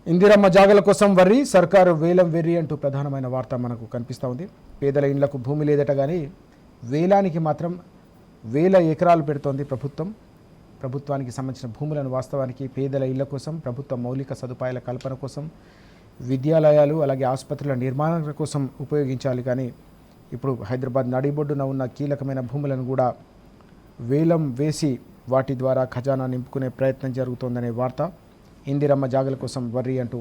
ఇందిరమ్మ జాగల కోసం వర్రి సర్కారు వేలం వెర్రి అంటూ ప్రధానమైన వార్త మనకు కనిపిస్తూ ఉంది. పేదల ఇండ్లకు భూమి లేదట కానీ వేలానికి మాత్రం వేల ఎకరాలు పెడుతోంది ప్రభుత్వం. ప్రభుత్వానికి సంబంధించిన భూములను వాస్తవానికి పేదల ఇళ్ల కోసం, ప్రభుత్వ మౌలిక సదుపాయాల కల్పన కోసం, విద్యాలయాలు అలాగే ఆసుపత్రుల నిర్మాణాల కోసం ఉపయోగించాలి. కానీ ఇప్పుడు హైదరాబాద్ నడిబొడ్డున ఉన్న కీలకమైన భూములను కూడా వేలం వేసి వాటి ద్వారా ఖజానా నింపుకునే ప్రయత్నం జరుగుతోందనే వార్త. ఇందిరమ్మ జాగల కోసం వర్రి అంటూ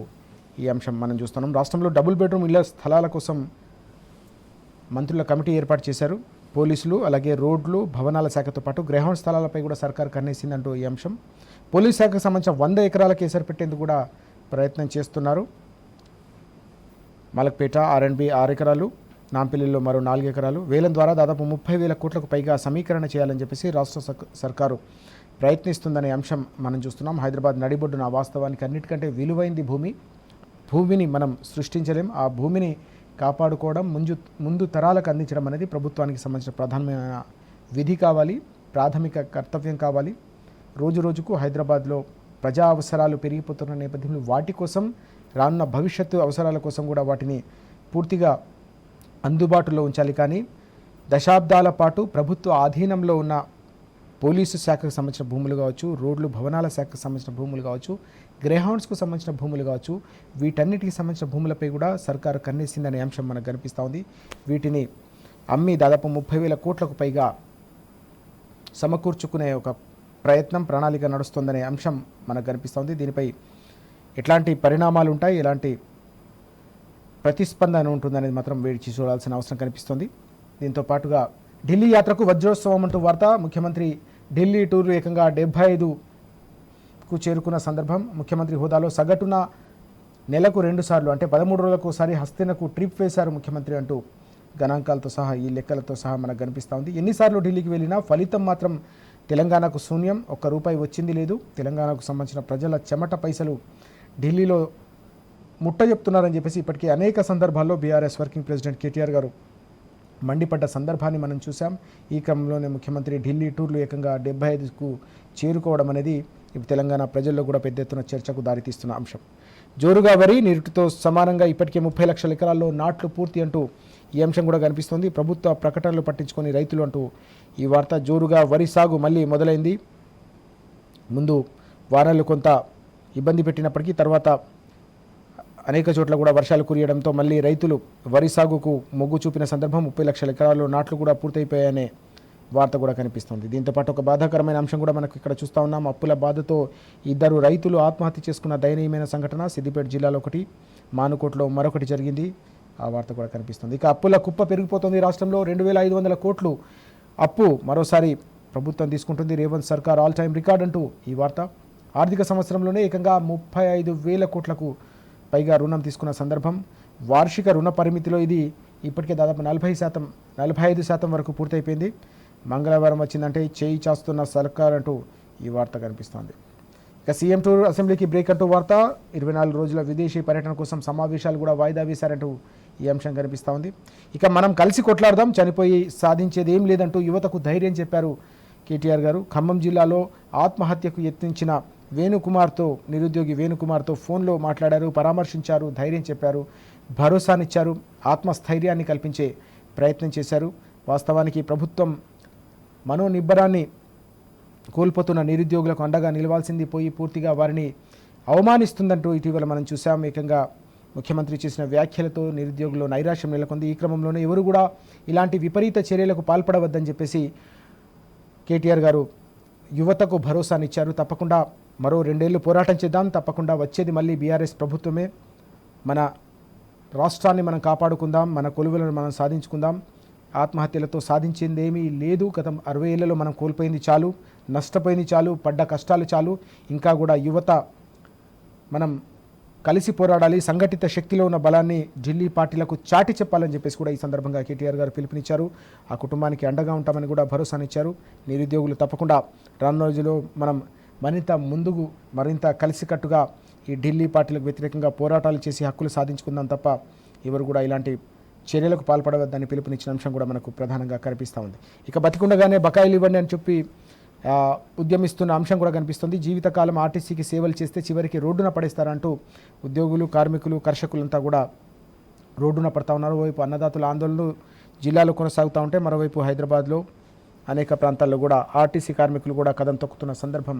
ఈ అంశం మనం చూస్తున్నాం. రాష్ట్రంలో డబుల్ బెడ్రూమ్ ఇళ్ల స్థలాల కోసం మంత్రుల కమిటీ ఏర్పాటు చేశారు. పోలీసులు అలాగే రోడ్లు భవనాల శాఖతో పాటు గ్రహౌండ్ స్థలాలపై కూడా సర్కారు కన్నేసిందంటూ ఈ అంశం. పోలీస్ శాఖకు సంబంధించిన 100 ఎకరాల కేసరి పెట్టేందుకు కూడా ప్రయత్నం చేస్తున్నారు. మలక్పేట R&B 6 ఎకరాలు, నాంపల్లిలో మరో 4 ఎకరాలు, వేలం ద్వారా దాదాపు 30,000 కోట్లకు పైగా సమీకరణ చేయాలని చెప్పేసి రాష్ట్ర సర్కారు ప్రయత్నిస్తుందనే అంశం మనం చూస్తున్నాం. హైదరాబాద్ నడిబొడ్డున వాస్తవానికి అన్నిటికంటే విలువైంది భూమిని మనం సృష్టించలేం. ఆ భూమిని కాపాడుకోవడం, ముందు తరాలకు అందించడం అనేది ప్రభుత్వానికి సంబంధించిన ప్రధానమైన విధి కావాలి, ప్రాథమిక కర్తవ్యం కావాలి. రోజు రోజుకు హైదరాబాద్లో ప్రజా అవసరాలు పెరిగిపోతున్న నేపథ్యంలో వాటి కోసం, రానున్న భవిష్యత్తు అవసరాల కోసం కూడా వాటిని పూర్తిగా అందుబాటులో ఉంచాలి. కానీ దశాబ్దాల పాటు ప్రభుత్వ ఆధీనంలో ఉన్న పోలీసు శాఖకు సంబంధించిన భూములు కావచ్చు, రోడ్లు భవనాల శాఖకు సంబంధించిన భూములు కావచ్చు, గ్రేహౌండ్స్కు సంబంధించిన భూములు కావచ్చు, వీటన్నిటికి సంబంధించిన భూములపై కూడా సర్కారు కన్నేసిందనే అంశం మనకు కనిపిస్తూ ఉంది. వీటిని అమ్మి దాదాపు 30,000 కోట్లకు పైగా సమకూర్చుకునే ఒక ప్రయత్నం, ప్రణాళిక నడుస్తుందనే అంశం మనకు కనిపిస్తూ ఉంది. దీనిపై ఎట్లాంటి పరిణామాలు ఉంటాయి, ఎలాంటి ప్రతిస్పందన ఉంటుందనేది మాత్రం వేచి చూడాల్సిన అవసరం కనిపిస్తుంది. దీంతో పాటుగా ఢిల్లీ యాత్రకు వజ్రోత్సవం అంటూ వార్త. ముఖ్యమంత్రి ఢిల్లీ టూర్ ఏకంగా 75కు చేరుకున్న సందర్భం. ముఖ్యమంత్రి హోదాలో సగటున నెలకు 2 సార్లు అంటే 13 రోజులకు ఒకసారి హస్తినకు ట్రిప్ వేశారు ముఖ్యమంత్రి అంటూ గణాంకాలతో సహా, ఈ లెక్కలతో సహా మనకు కనిపిస్తూ ఉంది. ఎన్నిసార్లు ఢిల్లీకి వెళ్ళినా ఫలితం మాత్రం తెలంగాణకు శూన్యం. ₹1 వచ్చింది లేదు. తెలంగాణకు సంబంధించిన ప్రజల చెమట పైసలు ఢిల్లీలో ముట్ట చెప్తున్నారని చెప్పేసి ఇప్పటికీ అనేక సందర్భాల్లో బీఆర్ఎస్ వర్కింగ్ ప్రెసిడెంట్ కేటీఆర్ గారు మండిపడ్డ సందర్భాన్ని మనం చూసాం. ఈ క్రమంలోనే ముఖ్యమంత్రి ఢిల్లీ టూర్లు ఏకంగా 75కు చేరుకోవడం అనేది ఇప్పుడు తెలంగాణ ప్రజల్లో కూడా పెద్ద ఎత్తున చర్చకు దారితీస్తున్న అంశం. జోరుగా వరి, నీటితో సమానంగా ఇప్పటికే 30 లక్షల ఎకరాల్లో నాట్లు పూర్తి అంటూ ఈ అంశం కూడా కనిపిస్తోంది. ప్రభుత్వ ప్రకటనలు పట్టించుకొని రైతులు అంటూ ఈ వార్త. జోరుగా వరి సాగు మళ్ళీ మొదలైంది. ముందు వారాలు కొంత ఇబ్బంది పెట్టినప్పటికీ తర్వాత అనేక చోట్ల కూడా వర్షాలు కురియడంతో మళ్ళీ రైతులు వరి సాగుకు మొగ్గు చూపిన సందర్భం. 30 లక్షల ఎకరాల్లో నాట్లు కూడా పూర్తయిపోయాయనే వార్త కూడా కనిపిస్తుంది. దీంతోపాటు ఒక బాధాకరమైన అంశం కూడా మనకు ఇక్కడ చూస్తూ ఉన్నాం. అప్పుల బాధతో 2 రైతులు ఆత్మహత్య చేసుకున్న దయనీయమైన సంఘటన సిద్దిపేట జిల్లాలో ఒకటి, మానుకోట్లో మరొకటి జరిగింది. ఆ వార్త కూడా కనిపిస్తుంది. ఇక అప్పుల కుప్ప పెరిగిపోతుంది. రాష్ట్రంలో 2,500 కోట్లు అప్పు మరోసారి ప్రభుత్వం తీసుకుంటుంది. రేవంత్ సర్కార్ ఆల్ టైమ్ రికార్డ్ అంటూ ఈ వార్త. ఆర్థిక సంవత్సరంలోనే ఏకంగా 35,000 కోట్లకు పైగా రుణం తీసుకున్న సందర్భం. వార్షిక రుణ పరిమితిలో ఇది ఇప్పటికే దాదాపు 45% వరకు పూర్తయిపోయింది. మంగళవారం వచ్చిందంటే చేయి చాస్తున్న సర్కార్ అంటూ ఈ వార్త కనిపిస్తోంది. ఇక సీఎం టూర్, అసెంబ్లీకి బ్రేక్ అంటూ వార్త. 24 రోజుల విదేశీ పర్యటన కోసం సమావేశాలు కూడా వాయిదా వేశారంటూ ఈ అంశం కనిపిస్తూ ఉంది. ఇక మనం కలిసి కొట్లాడదాం, చనిపోయి సాధించేది ఏం లేదంటూ యువతకు ధైర్యం చెప్పారు కేటీఆర్ గారు. ఖమ్మం జిల్లాలో ఆత్మహత్యకు యత్నించిన నిరుద్యోగి వేణుకుమార్తో ఫోన్లో మాట్లాడారు, పరామర్శించారు, ధైర్యం చెప్పారు, భరోసానిచ్చారు, ఆత్మస్థైర్యాన్ని కల్పించే ప్రయత్నం చేశారు. వాస్తవానికి ప్రభుత్వం మనోనిబ్బరాన్ని కోల్పోతున్న నిరుద్యోగులకు అండగా నిలవాల్సింది పోయి పూర్తిగా వారిని అవమానిస్తుందంటూ ఇటీవల మనం చూసాం. ఏకంగా ముఖ్యమంత్రి చేసిన వ్యాఖ్యలతో నిరుద్యోగుల్లో నైరాశ్యం నెలకొంది. ఈ క్రమంలోనే ఎవరు కూడా ఇలాంటి విపరీత చర్యలకు పాల్పడవద్దని చెప్పేసి కేటీఆర్ గారు యువతకు భరోసానిచ్చారు. తప్పకుండా మరో 2 ఏళ్ళు పోరాటం చేద్దాం, తప్పకుండా వచ్చేది మళ్ళీ బీఆర్ఎస్ ప్రభుత్వమే. మన రాష్ట్రాన్ని మనం కాపాడుకుందాం, మన కొలువులను మనం సాధించుకుందాం. ఆత్మహత్యలతో సాధించింది ఏమీ లేదు. గత 60 ఏళ్లలో మనం కోల్పోయింది చాలు, నష్టపోయింది చాలు, పడ్డ కష్టాలు చాలు. ఇంకా కూడా యువత మనం కలిసి పోరాడాలి, సంఘటిత శక్తిలో ఉన్న బలాన్ని ఢిల్లీ పార్టీలకు చాటి చెప్పాలని చెప్పేసి కూడా ఈ సందర్భంగా కేటీఆర్ గారు పిలుపునిచ్చారు. ఆ కుటుంబానికి అండగా ఉంటామని కూడా భరోసానిచ్చారు. నిరుద్యోగులు తప్పకుండా రానున్న రోజుల్లో మనం మరింత కలిసికట్టుగా ఈ ఢిల్లీ పార్టీలకు వ్యతిరేకంగా పోరాటాలు చేసి హక్కులు సాధించుకుందాం తప్ప ఎవరు కూడా ఇలాంటి చర్యలకు పాల్పడవద్దని పిలుపునిచ్చిన అంశం కూడా మనకు ప్రధానంగా కనిపిస్తూ ఉంది. ఇక బతికుండగానే బకాయిలు ఇవ్వండి అని చెప్పి ఉద్యమిస్తున్న అంశం కూడా కనిపిస్తుంది. జీవితకాలం ఆర్టీసీకి సేవలు చేస్తే చివరికి రోడ్డున పడేస్తారంటూ ఉద్యోగులు, కార్మికులు, కర్షకులంతా కూడా రోడ్డున పడతా ఉన్నారు. ఓవైపు అన్నదాతల ఆందోళనలు జిల్లాలో కొనసాగుతూ ఉంటే మరోవైపు హైదరాబాద్లో అనేక ప్రాంతాల్లో కూడా ఆర్టీసీ కార్మికులు కూడా కదం తొక్కుతున్న సందర్భం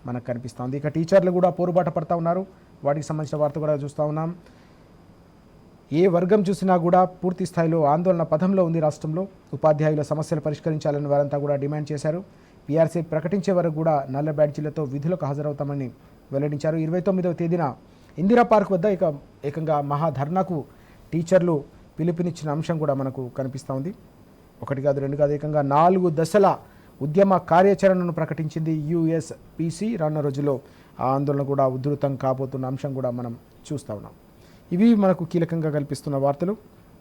మనకు కనిపిస్తుంది. ఇక టీచర్లు కూడా పోరుబాట పడతా ఉన్నారు. వాటికి సంబంధించిన వార్త కూడా చూస్తూ ఉన్నాం. ఏ వర్గం చూసినా కూడా పూర్తి స్థాయిలో ఆందోళన పథంలో ఉంది రాష్ట్రంలో. ఉపాధ్యాయుల సమస్యలు పరిష్కరించాలని వారంతా కూడా డిమాండ్ చేశారు. పీఆర్సీ ప్రకటించే వరకు కూడా నల్ల బ్యాడ్జీలతో విధులకు హాజరవుతామని వెల్లడించారు. 29వ తేదీన ఇందిరా పార్క్ వద్ద ఏకంగా మహాధర్నాకు టీచర్లు పిలుపునిచ్చిన అంశం కూడా మనకు కనిపిస్తూ ఉంది. 1 కాదు 2 కాదు ఏకంగా 4 దశల ఉద్యమ కార్యాచరణను ప్రకటించింది యూఎస్పీసీ. రానున్న రోజుల్లో ఆ ఆందోళన కూడా ఉధృతం కాబోతున్న అంశం కూడా మనం చూస్తూ ఉన్నాం. ఇవి మనకు కీలకంగా కల్పిస్తున్న వార్తలు.